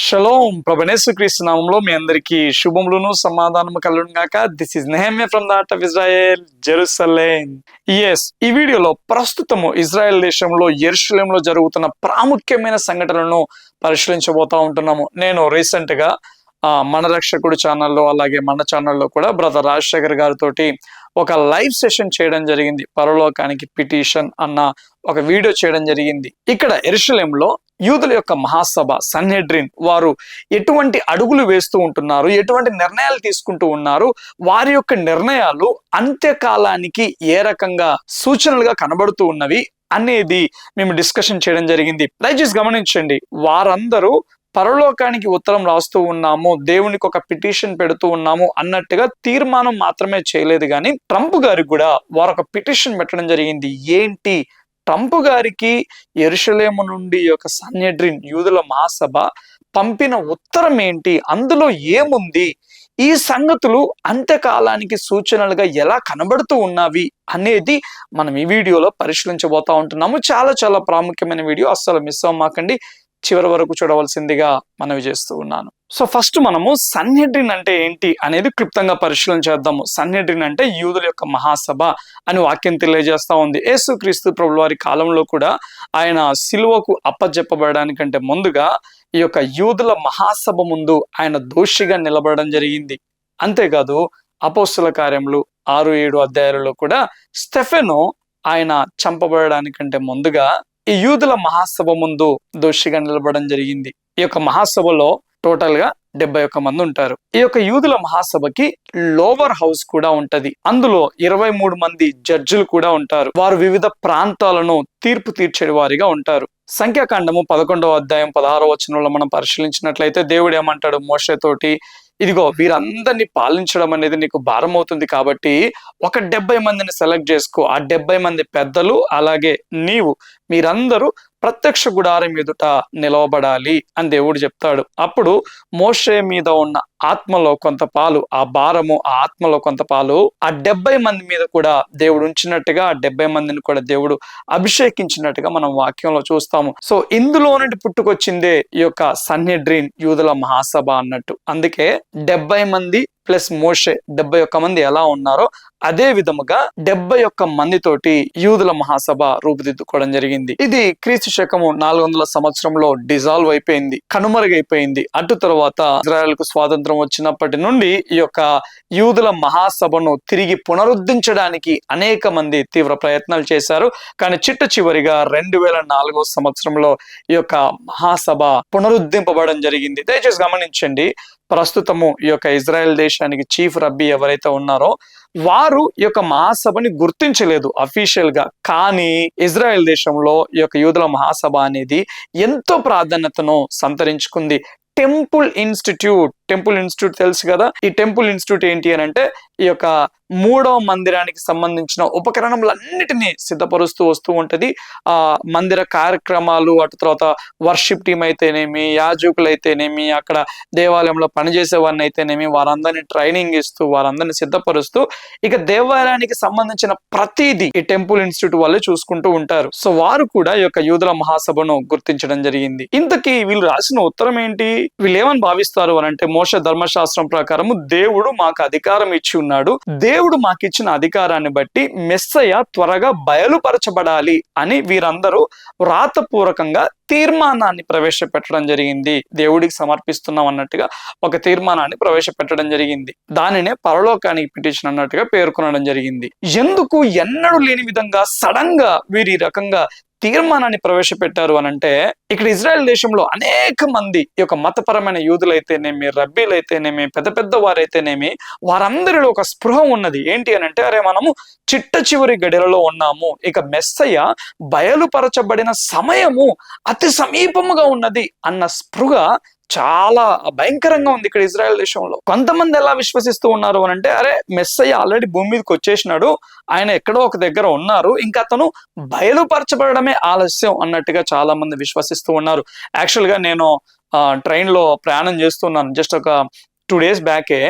Shalom ప్రభునేసు క్రీస్తు నామంలో మీ అందరికీ శుభములను సమాధానము కలుగును గాక. This is Nehemiah from the heart of Israel, Jerusalem. ఈ వీడియోలో ప్రస్తుతము ఇజ్రాయెల్ దేశంలో యెరూషలేంలో జరుగుతున్న ప్రాముఖ్యమైన సంఘటనలను పరిశీలించబోతా ఉంటున్నాము. నేను రీసెంట్ గా మన రక్షకుడు ఛానల్లో అలాగే మన ఛానల్లో కూడా బ్రదర్ రాజశేఖర్ గారితో ఒక లైవ్ సెషన్ చేయడం జరిగింది. పరలోకానికి పిటిషన్ అన్న ఒక వీడియో చేయడం జరిగింది. ఇక్కడ యెరూషలేంలో యూదుల యొక్క మహాసభ సన్హెడ్రిన్ వారు ఎటువంటి అడుగులు వేస్తూ ఉంటున్నారు, ఎటువంటి నిర్ణయాలు తీసుకుంటూ ఉన్నారు, వారి యొక్క నిర్ణయాలు అంత్యకాలానికి ఏ రకంగా సూచనలుగా కనబడుతూ ఉన్నవి అనేది మేము డిస్కషన్ చేయడం జరిగింది. దయచేసి గమనించండి, వారందరూ పరలోకానికి ఉత్తరం రాస్తూ ఉన్నాము, దేవునికి ఒక పిటిషన్ పెడుతూ ఉన్నాము అన్నట్టుగా తీర్మానం మాత్రమే చేయలేదు. కానీ ట్రంప్ గారికి కూడా వారు ఒక పిటిషన్ పెట్టడం జరిగింది. ఏంటి ట్రంప్ గారికి యెరూషలేము నుండి యొక్క సన్హెడ్రిన్ యూదుల మహాసభ పంపిన ఉత్తరం ఏంటి, అందులో ఏముంది, ఈ సంగతులు అంత్యకాలానికి సూచనలుగా ఎలా కనబడుతూ ఉన్నవి అనేది మనం ఈ వీడియోలో పరిశీలించబోతా ఉంటున్నాము. చాలా చాలా ప్రాముఖ్యమైన వీడియో, అస్సలు మిస్ అవ్వమాకండి, చివరి వరకు చూడవలసిందిగా మనవి చేస్తూ ఉన్నాను. సో ఫస్ట్ మనము సన్హెడ్రిన్ అంటే ఏంటి అనేది క్లుప్తంగా పరిశీలన చేద్దాము. సన్హెడ్రిన్ అంటే యూదుల యొక్క మహాసభ అని వాక్యం తెలియజేస్తా ఉంది. యేసుక్రీస్తు ప్రభుల వారి కాలంలో కూడా ఆయన సిలువకు అప్పజెప్పబడడానికంటే ముందుగా ఈ యొక్క యూదుల మహాసభ ముందు ఆయన దోషిగా నిలబడడం జరిగింది. అంతేకాదు అపోస్తుల కార్యములు 6-7 అధ్యాయాలలో కూడా స్టెఫెను ఆయన చంపబడడానికంటే ముందుగా ఈ యూదుల మహాసభ ముందు దోషిగా నిలబడడం జరిగింది. ఈ యొక్క మహాసభలో టోటల్ గా 71 మంది ఉంటారు. ఈ యొక్క యూదుల మహాసభకి లోవర్ హౌస్ కూడా ఉంటది. అందులో 23 మంది జడ్జిలు కూడా ఉంటారు. వారు వివిధ ప్రాంతాలను తీర్పు తీర్చే వారిగా ఉంటారు. సంఖ్యాకాండము 11వ అధ్యాయం 16వ వచనంలో మనం పరిశీలించినట్లయితే దేవుడు ఏమంటాడు మోషేతోటి, ఇదిగో వీరందరినీ పాలించడం అనేది నీకు భారం అవుతుంది కాబట్టి ఒక 70 మందిని సెలెక్ట్ చేసుకో, ఆ 70 మంది పెద్దలు అలాగే మీరందరూ ప్రత్యక్ష గుడారం ఎదుట నిలవబడాలి అని దేవుడు చెప్తాడు. అప్పుడు మోషే మీద ఉన్న ఆత్మలో కొంత పాలు, ఆ భారము ఆ ఆత్మలో కొంత పాలు ఆ 70 మంది మీద కూడా దేవుడు ఉంచినట్టుగా, ఆ 70 మందిని కూడా దేవుడు అభిషేకించినట్టుగా మనం వాక్యంలో చూస్తాము. సో ఇందులో నుండి పుట్టుకొచ్చిందే ఈ యొక్క సన్హెడ్రిన్ యూదుల మహాసభ అన్నట్టు. అందుకే 70 మంది ప్లస్ మోషే 71 మంది ఎలా ఉన్నారో అదే విధముగా 71 మందితోటి యూదుల మహాసభ రూపుదిద్దుకోవడం జరిగింది. ఇది క్రీస్తు శకము 400 సంవత్సరంలో డిజాల్వ్ అయిపోయింది, కనుమరుగైపోయింది. అటు తర్వాత ఇజ్రాయెల్ కు స్వాతంత్రం వచ్చినప్పటి నుండి ఈ యొక్క యూదుల మహాసభను తిరిగి పునరుద్ధరించడానికి అనేక మంది తీవ్ర ప్రయత్నాలు చేశారు. కానీ చిట్ట చివరిగా 2004వ సంవత్సరంలో ఈ యొక్క మహాసభ పునరుద్ధరింపబడడం జరిగింది. దయచేసి గమనించండి, ప్రస్తుతము ఈ యొక్క ఇజ్రాయెల్ దేశానికి చీఫ్ రబ్బీ ఎవరైతే ఉన్నారో వారు ఈ యొక్క మహాసభని గుర్తించలేదు అఫీషియల్ గా. కానీ ఇజ్రాయెల్ దేశంలో ఈ యొక్క యూదుల మహాసభ అనేది ఎంతో ప్రాధాన్యతను సంతరించుకుంది. టెంపుల్ ఇన్స్టిట్యూట్ తెలుసు కదా. ఈ టెంపుల్ ఇన్స్టిట్యూట్ ఏంటి అని అంటే ఈ యొక్క 3వ మందిరానికి సంబంధించిన ఉపకరణములన్నిటినీ సిద్ధపరుస్తూ వస్తూ ఉంటది. ఆ మందిర కార్యక్రమాలు, అటు తర్వాత వర్షిప్ టీం అయితేనేమి, యాజకులు అయితేనేమి, అక్కడ దేవాలయంలో పనిచేసే వారిని అయితేనేమి, వారందరినీ ట్రైనింగ్ ఇస్తూ వారందరినీ సిద్ధపరుస్తూ ఇక దేవాలయానికి సంబంధించిన ప్రతిదీ ఈ టెంపుల్ ఇన్స్టిట్యూట్ వాళ్ళే చూసుకుంటూ ఉంటారు. సో వారు కూడా ఈ యొక్క యూదుల మహాసభను గుర్తించడం జరిగింది. ఇంతకీ వీళ్ళు రాసిన ఉత్తరం ఏంటి, వీళ్ళు ఏమని భావిస్తారు అని అంటే, మోషే ధర్మశాస్త్రం ప్రకారము దేవుడు మాకు అధికారం ఇచ్చి ఉన్నాడు, దేవుడు మాకు ఇచ్చిన అధికారాన్ని బట్టి మెస్సయ్య త్వరగా బయలుపరచబడాలి అని వీరందరూ వ్రాతపూర్వకంగా తీర్మానాన్ని ప్రవేశపెట్టడం జరిగింది. దేవుడికి సమర్పిస్తున్నాం అన్నట్టుగా ఒక తీర్మానాన్ని ప్రవేశపెట్టడం జరిగింది. దానినే పరలోకానికి పిటిషన్ అన్నట్టుగా పేర్కొనడం జరిగింది. ఎందుకు ఎన్నడూ లేని విధంగా సడన్ గా వీరు ఈ రకంగా తీర్మానాన్ని ప్రవేశపెట్టారు అని అంటే, ఇక్కడ ఇజ్రాయెల్ దేశంలో అనేక మంది ఈ యొక్క మతపరమైన యూదులైతేనేమి, రబ్బీలైతేనేమి, పెద్ద పెద్ద వారైతేనేమి, వారందరిలో ఒక స్పృహ ఉన్నది. ఏంటి అని అంటే, అరే మనము చిట్ట చివరి గడియలలో ఉన్నాము, ఇక మెస్సయ్య బయలుపరచబడిన సమయము అతి సమీపముగా ఉన్నది అన్న స్పృహ చాలా భయంకరంగా ఉంది ఇక్కడ ఇజ్రాయెల్ దేశంలో. కొంతమంది ఎలా విశ్వసిస్తూ ఉన్నారు అని అంటే, అరే మెస్సయ్య ఆల్రెడీ భూమి మీదకి వచ్చేసినాడు, ఆయన ఎక్కడో ఒక దగ్గర ఉన్నారు, ఇంకా అతను బయలుపరచబడమే ఆలస్యం అన్నట్టుగా చాలా మంది విశ్వసిస్తూ ఉన్నారు. యాక్చువల్ గా నేను ట్రైన్ లో ప్రయాణం చేస్తున్నాను. జస్ట్ ఒక 2 days బ్యాకే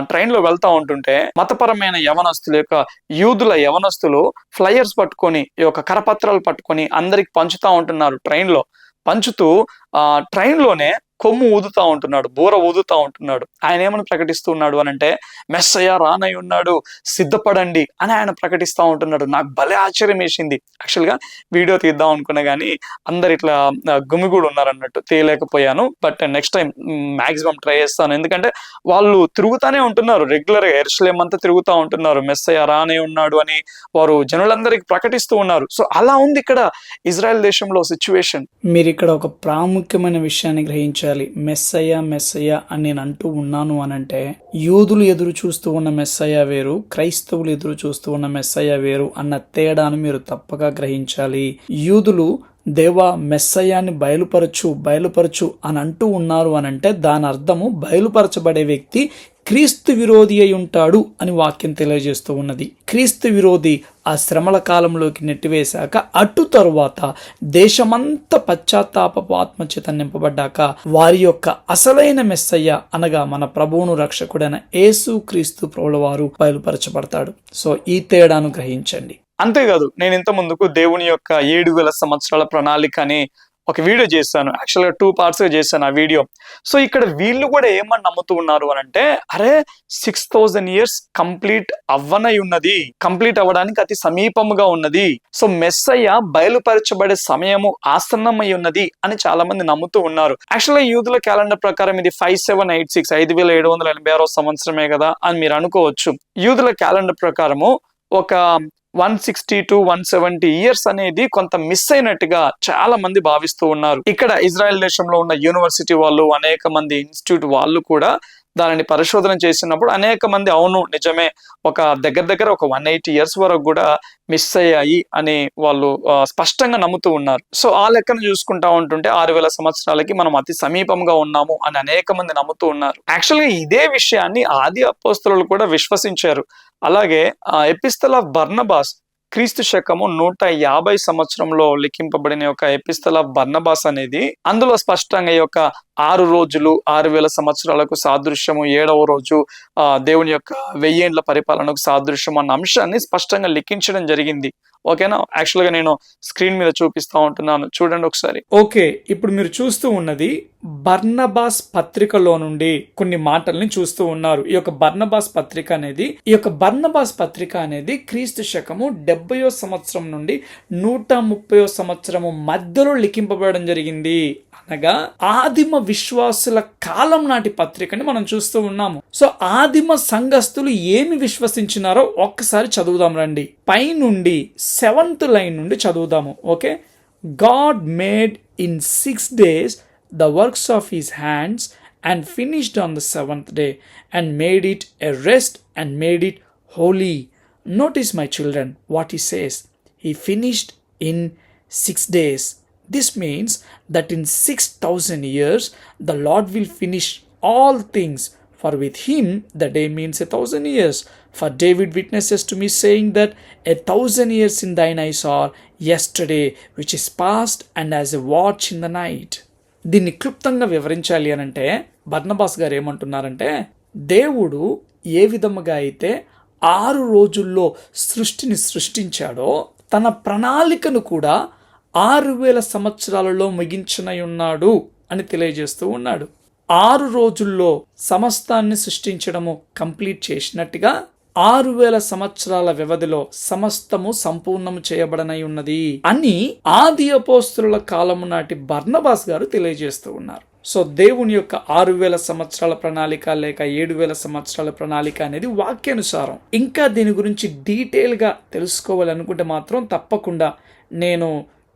ట్రైన్ లో వెళ్తా ఉంటుంటే మతపరమైన యవనస్తులు యొక్క యూదుల యవనస్తులు ఫ్లయర్స్ పట్టుకొని, ఈ యొక్క కరపత్రాలు పట్టుకొని అందరికి పంచుతా ఉంటున్నారు. ట్రైన్ లో పంచుతూ ట్రైన్ లోనే కొమ్ము ఊదుతా ఉంటున్నాడు, బూర ఊదుతా ఉంటున్నాడు. ఆయన ఏమని ప్రకటిస్తూ ఉన్నాడు అని అంటే, మెస్సయ్య రానై ఉన్నాడు, సిద్ధపడండి అని ఆయన ప్రకటిస్తూ ఉంటున్నాడు. నాకు భలే ఆశ్చర్యం వేసింది. యాక్చువల్గా వీడియో తీద్దాం అనుకున్నా కానీ అందరు ఇట్లా గుమిగూడు ఉన్నారన్నట్టు తీయలేకపోయాను. But next time maximum try చేస్తాను. ఎందుకంటే వాళ్ళు తిరుగుతానే ఉంటున్నారు, రెగ్యులర్గా యెరూషలేం అంతా తిరుగుతూ ఉంటున్నారు, మెస్సయ్య రానే ఉన్నాడు అని వారు జనులందరికీ ప్రకటిస్తూ ఉన్నారు. సో అలా ఉంది ఇక్కడ ఇజ్రాయెల్ దేశంలో సిచ్యువేషన్. మీరు ఇక్కడ ఒక ప్రాముఖ్యమైన విషయాన్ని గ్రహించాలి. మెస్సయ్య మెస్సయ్య అని నేను అంటూ ఉన్నాను అనంటే, యూదులు ఎదురు చూస్తూ ఉన్న మెస్సయ్య వేరు, క్రైస్తవులు ఎదురు చూస్తూ ఉన్న మెస్సయ్య వేరు అన్న తేడాను మీరు తప్పగా గ్రహించాలి. యూదులు దేవా మెస్సయ్యాన్ని బయలుపరచు అని అంటూ ఉన్నారు అనంటే దాని అర్థము బయలుపరచబడే వ్యక్తి క్రీస్తు విరోధి అయి ఉంటాడు అని వాక్యం తెలియజేస్తూ ఉన్నది. క్రీస్తు విరోధి ఆ శ్రమల కాలంలోకి నెట్టివేశాక అటు తరువాత దేశమంతా పశ్చాత్తాపపు ఆత్మచేత నింపబడ్డాక వారి యొక్క అసలైన మెస్సయ్య అనగా మన ప్రభువును రక్షకుడైన యేసు క్రీస్తు ప్రభుల వారు బయలుపరచబడతాడు. సో ఈ తేడాను గ్రహించండి. అంతేకాదు, నేను ఇంత ముందుకు దేవుని యొక్క 7,000 సంవత్సరాల ప్రణాళిక అని ఒక వీడియో చేశాను. యాక్చువల్గా 2 parts గా చేశాను ఆ వీడియో. సో ఇక్కడ వీళ్ళు కూడా ఏమని నమ్ముతూ ఉన్నారు అని అంటే, అరే 6,000 years కంప్లీట్ అవ్వనై ఉన్నది, కంప్లీట్ అవ్వడానికి అతి సమీపముగా ఉన్నది, సో మెస్సయ్య బయలుపరచబడే సమయము ఆసన్నమై ఉన్నది అని చాలా మంది నమ్ముతూ ఉన్నారు. యాక్చువల్గా యూదుల క్యాలెండర్ ప్రకారం ఇది 5786 5786 సంవత్సరమే కదా అని మీరు అనుకోవచ్చు. యూదుల క్యాలెండర్ ప్రకారము ఒక 160 to 170 years అనేది కొంత మిస్ అయినట్టుగా చాలా మంది భావిస్తూ ఉన్నారు. ఇక్కడ ఇజ్రాయెల్ దేశంలో ఉన్న యూనివర్సిటీ వాళ్ళు, అనేక మంది ఇన్స్టిట్యూట్ వాళ్ళు కూడా దానిని పరిశోధన చేసినప్పుడు అనేక మంది అవును నిజమే, ఒక దగ్గర ఒక 180 years వరకు కూడా మిస్ అయ్యాయి అని వాళ్ళు స్పష్టంగా నమ్ముతూ ఉన్నారు. సో ఆ లెక్కను చూసుకుంటా ఉంటుంటే 6,000 సంవత్సరాలకి మనం అతి సమీపంగా ఉన్నాము అని అనేక మంది నమ్ముతూ ఉన్నారు. యాక్చువల్గా ఇదే విషయాన్ని ఆది అపోస్తలులు కూడా విశ్వసించారు. అలాగే ఎపిస్టల్ ఆఫ్ బర్నబాస్ క్రీస్తు శకము 150 సంవత్సరంలో లిఖింపబడిన యొక్క ఎపిస్టల్ ఆఫ్ బర్నబాస్ అనేది అందులో స్పష్టంగా ఈ యొక్క 6 రోజులు 6,000 సంవత్సరాలకు సాదృశ్యము, 7వ రోజు దేవుని యొక్క 1000 ఏండ్ల పరిపాలనకు సాదృశ్యం అన్న అంశాన్ని స్పష్టంగా లిఖించడం జరిగింది. ఓకేనా? యాక్చువల్గా నేను స్క్రీన్ మీద చూపిస్తా ఉంటున్నాను, చూడండి ఒకసారి. ఓకే, ఇప్పుడు మీరు చూస్తూ ఉన్నది బర్నబాస్ పత్రికలో నుండి కొన్ని మాటల్ని చూస్తూ ఉన్నారు. ఈ యొక్క బర్నబాస్ పత్రిక అనేది క్రీస్తు శకము 70వ సంవత్సరం నుండి 130వ సంవత్సరము మధ్యలో లిఖింపబడడం జరిగింది. అనగా ఆదిమ విశ్వాసుల కాలం నాటి పత్రికని మనం చూస్తూ ఉన్నాము. సో ఆదిమ సంఘస్థులు ఏమి విశ్వసించినారో ఒక్కసారి చదువుదాం రండి. పైనుండి 7th లైన్ నుండి చదువుదాము. Okay, God made in 6 days the works of his hands and finished on the 7th day and made it a rest and made it holy. Notice, my children, what he says. He finished in 6 days. This means that in 6,000 years the Lord will finish all things, for with him the day means 1,000 years. For David witnesses to me, saying that 1,000 years in thine eyes are yesterday, which is past, and as a watch in the night. దీన్ని క్లుప్తంగా వివరించాలి అనంటే Barnabas గారు ఏమంటున్నారంటే, దేవుడు ఏ విధముగా అయితే 6 రోజుల్లో సృష్టిని సృష్టించాడో తన ప్రణాళికను కూడా 6,000 సంవత్సరాలలో ముగించనై ఉన్నాడు అని తెలియజేస్తూ ఉన్నాడు. 6 రోజుల్లో సమస్తాన్ని సృష్టించడము కంప్లీట్ చేసినట్టుగా 6,000 సంవత్సరాల వ్యవధిలో సమస్తము సంపూర్ణము చేయబడనై ఉన్నది అని ఆది అపోస్తలుల కాలము నాటి బర్నబాస్ గారు తెలియజేస్తూ ఉన్నారు. సో దేవుని యొక్క 6,000 సంవత్సరాల ప్రణాళిక లేక 7,000 సంవత్సరాల ప్రణాళిక అనేది వాక్యానుసారం. ఇంకా దీని గురించి డీటెయిల్గా తెలుసుకోవాలనుకుంటే మాత్రం తప్పకుండా నేను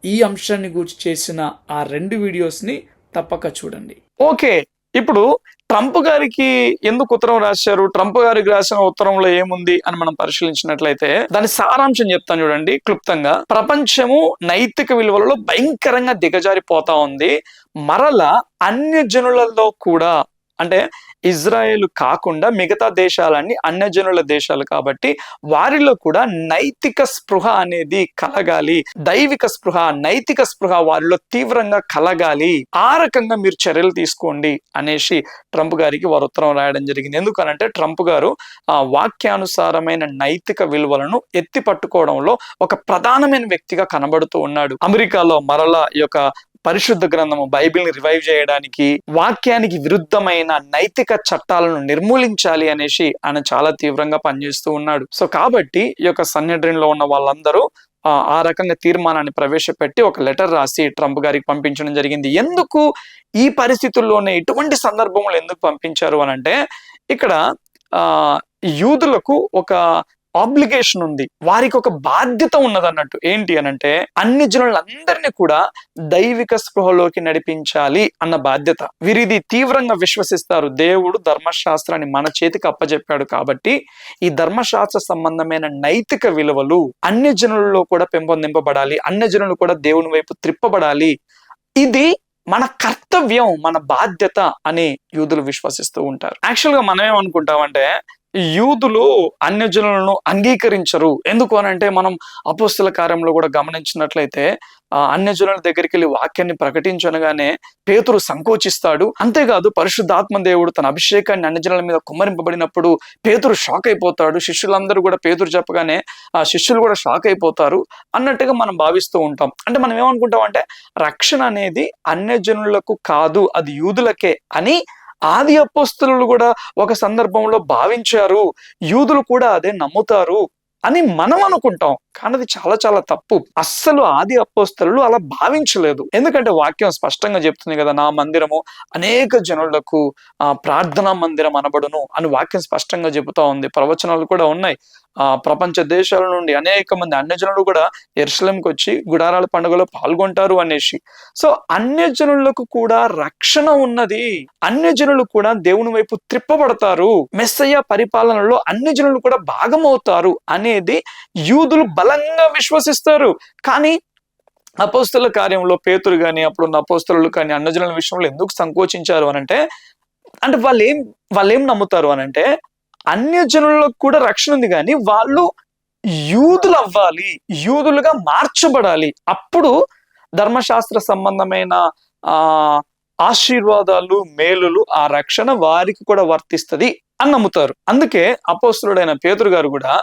ఈ అంశాన్ని గురించి చేసిన ఆ 2 వీడియోస్ని తప్పక చూడండి. ఓకే, ఇప్పుడు ట్రంప్ గారికి ఎందుకు ఉత్తరం రాశారు, ట్రంప్ గారికి రాసిన ఉత్తరంలో ఏముంది అని మనం పరిశీలించినట్లయితే దాని సారాంశం చెప్తాను చూడండి క్లుప్తంగా. ప్రపంచము నైతిక విలువలలో భయంకరంగా దిగజారిపోతా ఉంది. మరలా అన్య జనులలో కూడా, అంటే ఇజ్రాయేల్ కాకుండా మిగతా దేశాలన్నీ అన్యజనుల దేశాలు కాబట్టి వారిలో కూడా నైతిక స్పృహ అనేది కలగాలి, దైవిక స్పృహ, నైతిక స్పృహ వారిలో తీవ్రంగా కలగాలి. ఆ రకంగా మీరు చర్యలు తీసుకోండి అనేసి ట్రంప్ గారికి వారు ఉత్తరం రాయడం జరిగింది. ఎందుకనంటే ట్రంప్ గారు ఆ వాక్యానుసారమైన నైతిక విలువలను ఎత్తి పట్టుకోవడంలో ఒక ప్రధానమైన వ్యక్తిగా కనబడుతూ ఉన్నాడు. అమెరికాలో మరలా ఈ యొక్క పరిశుద్ధ గ్రంథము బైబిల్ని రివైవ్ చేయడానికి, వాక్యానికి విరుద్ధమైన నైతిక చట్టాలను నిర్మూలించాలి అనేసి ఆయన చాలా తీవ్రంగా పనిచేస్తూ ఉన్నాడు. సో కాబట్టి ఈ యొక్క సన్హెడ్రిన్ లో ఉన్న వాళ్ళందరూ ఆ రకంగా తీర్మానాన్ని ప్రవేశపెట్టి ఒక లెటర్ రాసి ట్రంప్ గారికి పంపించడం జరిగింది. ఎందుకు ఈ పరిస్థితుల్లోనే ఇటువంటి సందర్భంలో ఎందుకు పంపించారు అని అంటే, ఇక్కడ యూదులకు ఒక ఆబ్లిగేషన్ ఉంది, వారికి ఒక బాధ్యత ఉన్నది అన్నట్టు. ఏంటి అనంటే, అన్ని జనులందరినీ కూడా దైవిక స్పృహలోకి నడిపించాలి అన్న బాధ్యత. వీరిది తీవ్రంగా విశ్వసిస్తారు. దేవుడు ధర్మశాస్త్రాన్ని మన చేతికి అప్పచెప్పాడు కాబట్టి ఈ ధర్మశాస్త్ర సంబంధమైన నైతిక విలువలు అన్ని జనులలో కూడా పెంపొందింపబడాలి, అన్ని జనులు కూడా దేవుని వైపు త్రిప్పబడాలి. ఇది మన కర్తవ్యం, మన బాధ్యత అని యూదులు విశ్వసిస్తూ ఉంటారు. యాక్చువల్ గా మనం ఏమనుకుంటామంటే, యూదులు అన్యజనులను అంగీకరించరు. ఎందుకు అని అంటే, మనం అపోస్తల కార్యంలో కూడా గమనించినట్లయితే అన్యజనుల దగ్గరికి వెళ్ళి వాక్యాన్ని ప్రకటించనగానే పేతురు సంకోచిస్తాడు. అంతేకాదు పరిశుద్ధాత్మ దేవుడు తన అభిషేకాన్ని అన్యజనుల మీద కుమ్మరింపబడినప్పుడు పేతురు షాక్ అయిపోతాడు. శిష్యులందరూ కూడా పేతురు చెప్పగానే ఆ శిష్యులు కూడా షాక్ అయిపోతారు అన్నట్టుగా మనం భావిస్తూ ఉంటాం. అంటే మనం ఏమనుకుంటాం అంటే, రక్షణ అనేది అన్యజనులకు కాదు, అది యూదులకే అని ఆది అపోస్తలులు కూడా ఒక సందర్భంలో భావించారు. యూదులు కూడా అదే నమ్ముతారు అని మనం అనుకుంటాం, కానీ అది చాలా చాలా తప్పు. అస్సలు ఆది అపోస్తలులు అలా భావించలేదు. ఎందుకంటే వాక్యం స్పష్టంగా చెప్తుంది కదా, నా మందిరము అనేక జనులకు ప్రార్థనా మందిరం అనబడును అని వాక్యం స్పష్టంగా చెబుతా ఉంది. ప్రవచనాలు కూడా ఉన్నాయి. ప్రపంచ దేశాల నుండి అనేక మంది అన్యజనులు కూడా యెరూషలేముకి వచ్చి గుడారాల పండుగలో పాల్గొంటారు అనేసి. సో అన్యజనులకు కూడా రక్షణ ఉన్నది, అన్యజనులు కూడా దేవుని వైపు త్రిప్పబడతారు, మెస్సయ్య పరిపాలనలో అన్యజనులు కూడా భాగమవుతారు అనేది యూదులు బలంగా విశ్వసిస్తారు. కానీ అపోస్తల కార్యంలో పేతురు కానీ అప్పుడున్న అపోస్తలు కానీ అన్యజనుల విషయంలో ఎందుకు సంకోచించారు అనంటే, అంటే వాళ్ళేం నమ్ముతారు అనంటే, అన్యజనులకు కూడా రక్షణ ఉంది, కానీ వాళ్ళు యూదులు అవ్వాలి, యూదులుగా మార్చబడాలి, అప్పుడు ధర్మశాస్త్ర సంబంధమైన ఆశీర్వాదాలు, మేలులు, ఆ రక్షణ వారికి కూడా వర్తిస్తది అని నమ్ముతారు. అందుకే అపోస్తలుడైన పేతురు గారు కూడా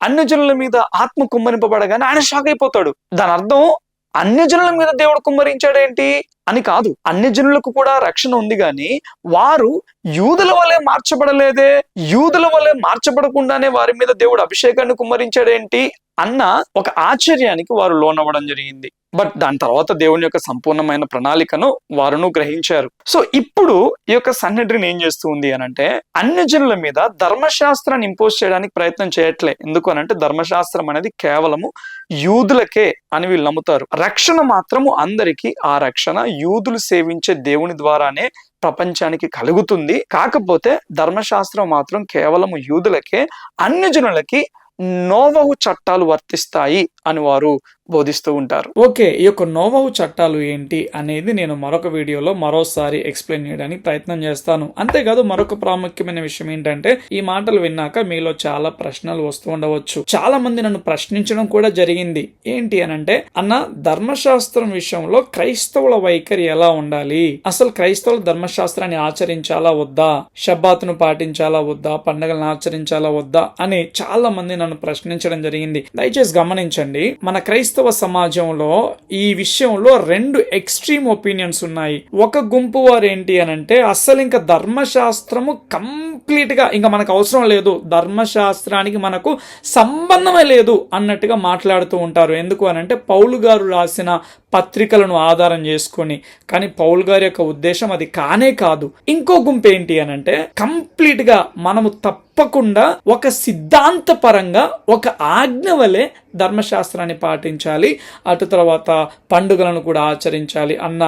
అన్యజనుల మీద ఆత్మ కుమ్మరింపబడగానే ఆయన షాక్ అయిపోతాడు. దాని అర్థం అన్యజనుల మీద దేవుడు కుమ్మరించాడేంటి అని కాదు, అన్యజనులకు కూడా రక్షణ ఉంది, కానీ వారు యూదుల వలె మార్చబడలేదే, యూదుల వలె మార్చబడకుండానే వారి మీద దేవుడు అభిషేకాన్ని కుమ్మరించాడేంటి అన్న ఒక ఆశ్చర్యానికి వారు లోనవ్వడం జరిగింది. బట్ దాని తర్వాత దేవుని యొక్క సంపూర్ణమైన ప్రణాళికను వారును గ్రహించారు. సో ఇప్పుడు ఈ యొక్క సన్హెడ్రిన్ ఏం చేస్తుంది అనంటే, అన్యజనుల మీద ధర్మశాస్త్రాన్ని ఇంపోజ్ చేయడానికి ప్రయత్నం చేయట్లే. ఎందుకు అనంటే, ధర్మశాస్త్రం అనేది కేవలము యూదులకే అని వీళ్ళు నమ్ముతారు. రక్షణ మాత్రము అందరికీ. ఆ రక్షణ యూదులు సేవించే దేవుని ద్వారానే ప్రపంచానికి కలుగుతుంది. కాకపోతే ధర్మశాస్త్రం మాత్రం కేవలం యూదులకే, అన్యజనులకి నోవహు చట్టాలు వర్తిస్తాయి అని వారు బోధిస్తూ ఉంటారు. ఓకే, ఈ యొక్క నోవహు చట్టాలు ఏంటి అనేది నేను మరొక వీడియోలో మరోసారి ఎక్స్ప్లెయిన్ చేయడానికి ప్రయత్నం చేస్తాను. అంతేకాదు మరొక ప్రాముఖ్యమైన విషయం ఏంటంటే, ఈ మాటలు విన్నాక మీలో చాలా ప్రశ్నలు వస్తూ ఉండవచ్చు. చాలా మంది నన్ను ప్రశ్నించడం కూడా జరిగింది. ఏంటి అనంటే, అన్న ధర్మశాస్త్రం విషయంలో క్రైస్తవుల వైఖరి ఎలా ఉండాలి, అసలు క్రైస్తవులు ధర్మశాస్త్రాన్ని ఆచరించాలా వద్దా, షబ్బాతును పాటించాలా వద్దా, పండుగలను ఆచరించాలా వద్దా అని చాలా మంది నన్ను ప్రశ్నించడం జరిగింది. దయచేసి గమనించండి, మన క్రైస్తవ సమాజంలో ఈ విషయంలో రెండు ఎక్స్ట్రీమ్ ఒపీనియన్స్ ఉన్నాయి. ఒక గుంపు వారు ఏంటి అనంటే, అస్సలు ఇంకా ధర్మశాస్త్రము కంప్లీట్ గా ఇంకా మనకు అవసరం లేదు, ధర్మశాస్త్రానికి మనకు సంబంధమే లేదు అన్నట్టుగా మాట్లాడుతూ ఉంటారు. ఎందుకు అనంటే, పౌలు గారు రాసిన పత్రికలను ఆధారం చేసుకొని. కానీ పౌలు గారి యొక్క ఉద్దేశం అది కానే కాదు. ఇంకో గుంపు ఏంటి అనంటే, కంప్లీట్ గా మనము తప్పకుండా ఒక సిద్ధాంతపరంగా ఒక ఆజ్ఞ వలె ధర్మశాస్త్రాన్ని పాటించాలి, అటు తర్వాత పండుగలను కూడా ఆచరించాలి అన్న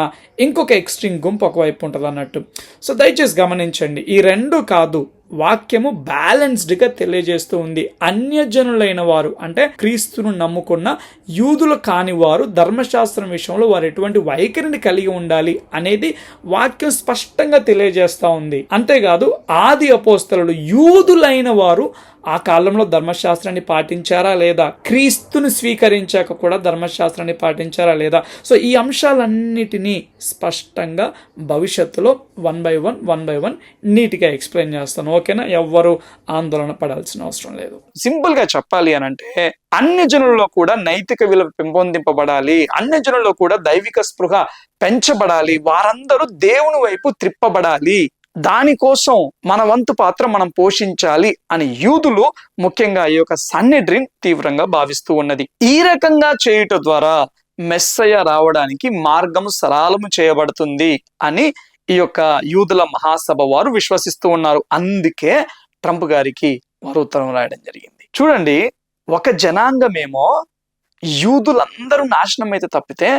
ఇంకొక ఎక్స్ట్రీమ్ గుంపు ఒకవైపు ఉంటుంది అన్నట్టు. సో దయచేసి గమనించండి, ఈ రెండు కాదు, వాక్యము బ్యాలెన్స్డ్ గా తెలియజేస్తూ ఉంది. అన్యజనులైన వారు అంటే క్రీస్తును నమ్ముకున్న యూదులు కాని వారు ధర్మశాస్త్రం విషయంలో వారు ఎటువంటి వైఖరిని కలిగి ఉండాలి అనేది వాక్యం స్పష్టంగా తెలియజేస్తా ఉంది. అంతేకాదు ఆది అపోస్తలులు యూదులైన వారు ఆ కాలంలో ధర్మశాస్త్రాన్ని పాటించారా లేదా, క్రీస్తుని స్వీకరించాక కూడా ధర్మశాస్త్రాన్ని పాటించారా లేదా. సో ఈ అంశాలన్నిటినీ స్పష్టంగా భవిష్యత్తులో వన్ బై వన్ నీట్గా ఎక్స్ప్లెయిన్ చేస్తాను. ఓకేనా, ఎవ్వరు ఆందోళన పడాల్సిన అవసరం లేదు. సింపుల్ గా చెప్పాలి అని అంటే అన్ని జనుల్లో కూడా నైతిక విలువ పెంపొందింపబడాలి, అన్ని జనుల్లో కూడా దైవిక స్పృహ పెంచబడాలి, వారందరూ దేవుని వైపు త్రిప్పబడాలి, దానికోసం మన వంతు పాత్ర మనం పోషించాలి అని యూదులు ముఖ్యంగా ఈ యొక్క సన్నిడ్రిన్ తీవ్రంగా భావిస్తూ ఉన్నది. ఈ రకంగా చేయుట ద్వారా మెస్సయ రావడానికి మార్గము సరళము చేయబడుతుంది అని ఈ యొక్క యూదుల మహాసభ వారు విశ్వసిస్తూ ఉన్నారు. అందుకే ట్రంప్ గారికి వారు ఉత్తరం రాయడం జరిగింది. చూడండి, ఒక జనాంగమేమో యూదులందరూ నాశనం అయితే తప్పితే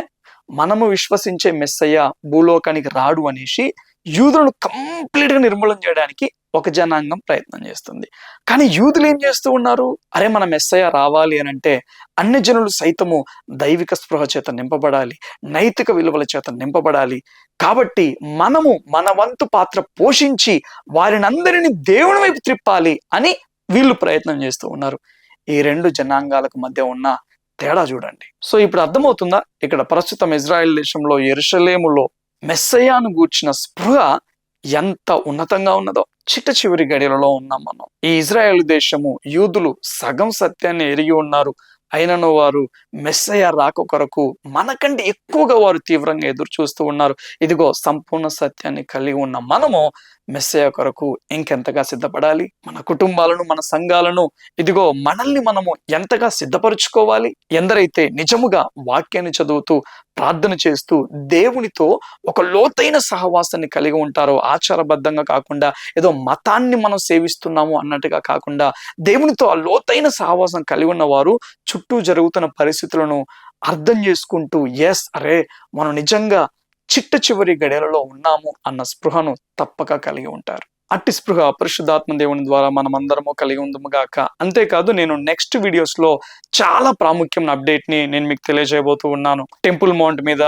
మనము విశ్వసించే మెస్సయ్య భూలోకానికి రాడు అనేసి యూదులను కంప్లీట్ గా నిర్మూలన చేయడానికి ఒక జనాంగం ప్రయత్నం చేస్తుంది. కానీ యూదులు ఏం చేస్తూ ఉన్నారు, అరే మన మెస్సయ్య రావాలి అని అంటే అన్ని జనులు సైతము దైవిక స్పృహ చేత నింపబడాలి, నైతిక విలువల చేత నింపబడాలి, కాబట్టి మనము మన వంతు పాత్ర పోషించి వారిని అందరినీ దేవుని వైపు త్రిప్పాలి అని వీళ్ళు ప్రయత్నం చేస్తూ ఉన్నారు. ఈ రెండు జనాంగాలకు మధ్య ఉన్న తేడా చూడండి. సో ఇప్పుడు అర్థమవుతుందా, ఇక్కడ ప్రస్తుతం ఇజ్రాయెల్ దేశంలో యెరూషలేములో మెస్సయ్యను గూర్చిన స్పృహ ఎంత ఉన్నతంగా ఉన్నదో. చిట్ట చివరి గడియలలో ఉన్నాం మనం. ఈ ఇజ్రాయెల్ దేశము యూదులు సగం సత్యాన్ని ఎరిగి ఉన్నారు, అయినను వారు మెస్సయ్య రాక కొరకు మనకంటే ఎక్కువగా వారు తీవ్రంగా ఎదురు చూస్తూ ఉన్నారు. ఇదిగో సంపూర్ణ సత్యాన్ని కలిగి ఉన్న మనము మెస్సయ్య కొరకు ఇంకెంతగా సిద్ధపడాలి, మన కుటుంబాలను మన సంఘాలను ఇదిగో మనల్ని మనము ఎంతగా సిద్ధపరుచుకోవాలి. ఎందరైతే నిజముగా వాక్యాన్ని చదువుతూ ప్రార్థన చేస్తూ దేవునితో ఒక లోతైన సహవాసాన్ని కలిగి ఉంటారో, ఆచారబద్ధంగా కాకుండా ఏదో మతాన్ని మనం సేవిస్తున్నాము అన్నట్టుగా కాకుండా దేవునితో ఆ లోతైన సహవాసం కలిగి ఉన్న వారు చుట్టూ జరుగుతున్న పరిస్థితులను అర్థం చేసుకుంటూ అరే మనం నిజంగా చిట్ట చివరి గడియలలో ఉన్నాము అన్న స్పృహను తప్పక కలిగి ఉంటారు. అట్టి స్పృహ పరిశుద్ధాత్మ దేవుని ద్వారా మనం అందరము కలిగి ఉందము గాక. అంతేకాదు, నేను నెక్స్ట్ వీడియోస్ లో చాలా ప్రాముఖ్యమైన అప్డేట్ ని నేను మీకు తెలియజేయబోతూ ఉన్నాను. టెంపుల్ మౌంట్ మీద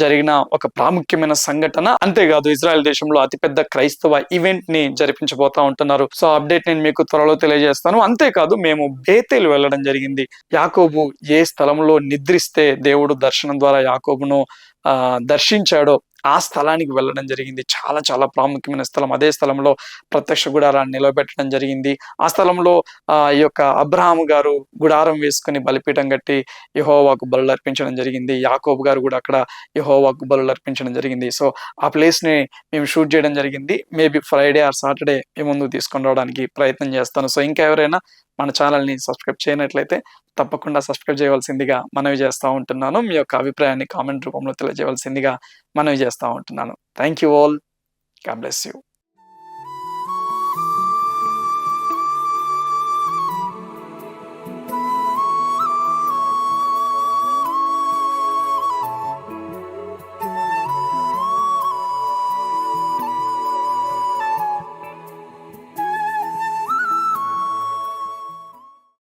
జరిగిన ఒక ప్రాముఖ్యమైన సంఘటన, అంతేకాదు ఇజ్రాయెల్ దేశంలో అతిపెద్ద క్రైస్తవ ఈవెంట్ ని జరిపించబోతా ఉంటున్నారు. సో అప్డేట్ నేను మీకు త్వరలో తెలియజేస్తాను. అంతేకాదు, మేము బేతేలు వెళ్ళడం జరిగింది. యాకోబు ఏ స్థలంలో నిద్రిస్తే దేవుడు దర్శనం ద్వారా యాకోబును దర్శించాడో ఆ స్థలానికి వెళ్ళడం జరిగింది. చాలా చాలా ప్రాముఖ్యమైన స్థలం. అదే స్థలంలో ప్రత్యక్ష గుడారాన్ని నిలబెట్టడం జరిగింది. ఆ స్థలంలో ఈ యొక్క అబ్రహాము గారు గుడారం వేసుకుని బలిపీఠం కట్టి యెహోవాకు బలులు అర్పించడం జరిగింది. యాకోబు గారు కూడా అక్కడ యెహోవాకు బలులు అర్పించడం జరిగింది. సో ఆ ప్లేస్ ని మేము షూట్ చేయడం జరిగింది. మేబీ ఫ్రైడే ఆర్ సాటర్డే మీ ముందుకు తీసుకొని రావడానికి ప్రయత్నం చేస్తాను. సో ఇంకా ఎవరైనా మన ఛానల్ని సబ్స్క్రైబ్ చేయనట్లయితే తప్పకుండా సబ్స్క్రైబ్ చేయవలసిందిగా మనవి చేస్తూ ఉంటున్నాను. మీ యొక్క అభిప్రాయాన్ని కామెంట్ రూపంలో తెలియజేయవలసిందిగా మనవి చేస్తూ ఉంటున్నాను. Thank you all. God bless you.